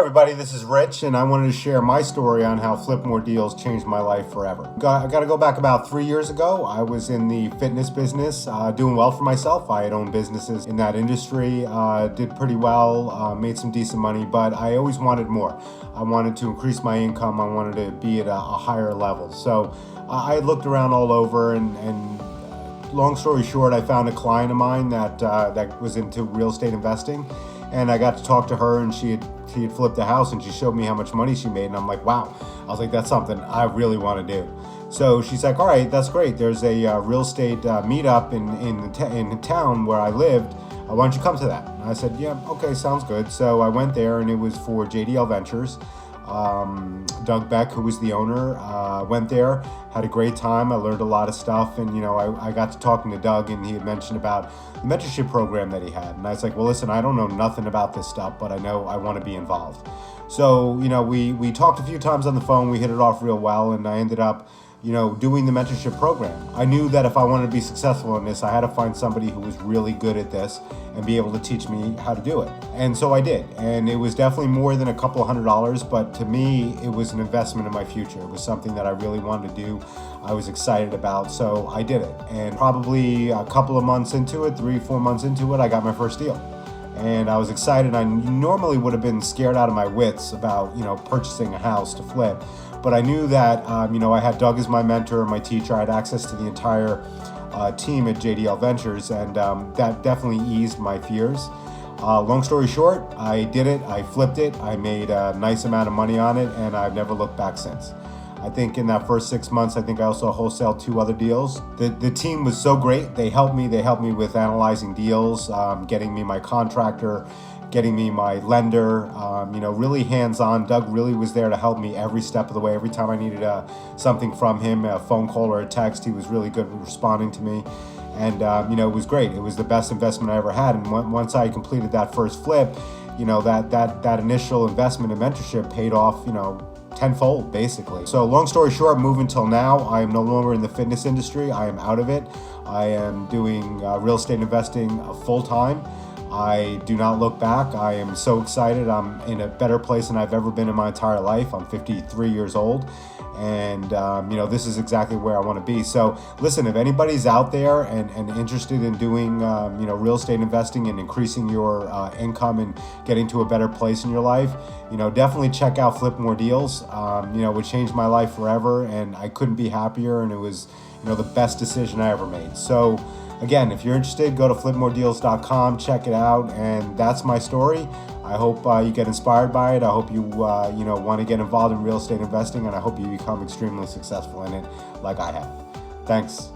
everybody, this is Rich, and I wanted to share my story on how Flip More Deals changed my life forever. I got to go back about 3 years ago. I was in the fitness business, doing well for myself. I had owned businesses in that industry, did pretty well, made some decent money, but I always wanted more. I wanted to increase my income. I wanted to be at a higher level. So I looked around all over, and long story short, I found a client of mine that was into real estate investing. And I got to talk to her, and she had flipped a house, and she showed me how much money she made. And I'm like, wow. I was like, that's something I really want to do. So she's like, all right, that's great. There's a real estate meetup in town where I lived. Why don't you come to that? And I said, yeah, okay, sounds good. So I went there, and it was for JDL Ventures. Doug Beck, who was the owner, went there, had a great time. I learned a lot of stuff, and I got to talking to Doug, and he had mentioned about the mentorship program that he had. And I was like, well, listen, I don't know nothing about this stuff, but I know I want to be involved. So we talked a few times on the phone. We hit it off real well, and I ended up doing the mentorship program. I knew that if I wanted to be successful in this, I had to find somebody who was really good at this and be able to teach me how to do it. And so I did. And it was definitely more than a couple $100, but to me, it was an investment in my future. It was something that I really wanted to do. I was excited about, so I did it. And probably a couple of months into it, 3-4 months into it, I got my first deal. And I was excited. I normally would have been scared out of my wits about, purchasing a house to flip. But I knew that, I had Doug as my mentor, my teacher. I had access to the entire team at JDL Ventures, and that definitely eased my fears. Long story short, I did it. I flipped it. I made a nice amount of money on it, and I've never looked back since. I think in that first 6 months, I think I also wholesaled 2 other deals. The team was so great. They helped me. They helped me with analyzing deals, getting me my contractor, getting me my lender, really hands-on. Doug really was there to help me every step of the way. Every time I needed something from him, a phone call or a text, he was really good at responding to me. And, it was great. It was the best investment I ever had. And once I completed that first flip, that initial investment in mentorship paid off, tenfold, basically. So long story short, moving till now, I am no longer in the fitness industry. I am out of it. I am doing real estate investing full-time. I do not look back. I am so excited. I'm in a better place than I've ever been in my entire life. I'm 53 years old, and this is exactly where I want to be. So listen, if anybody's out there and interested in doing real estate investing and increasing your income and getting to a better place in your life, definitely check out Flip More Deals. It changed my life forever, and I couldn't be happier, and it was the best decision I ever made. So again, if you're interested, go to flipmoredeals.com, check it out, and that's my story. I hope you get inspired by it. I hope you want to get involved in real estate investing, and I hope you become extremely successful in it like I have. Thanks.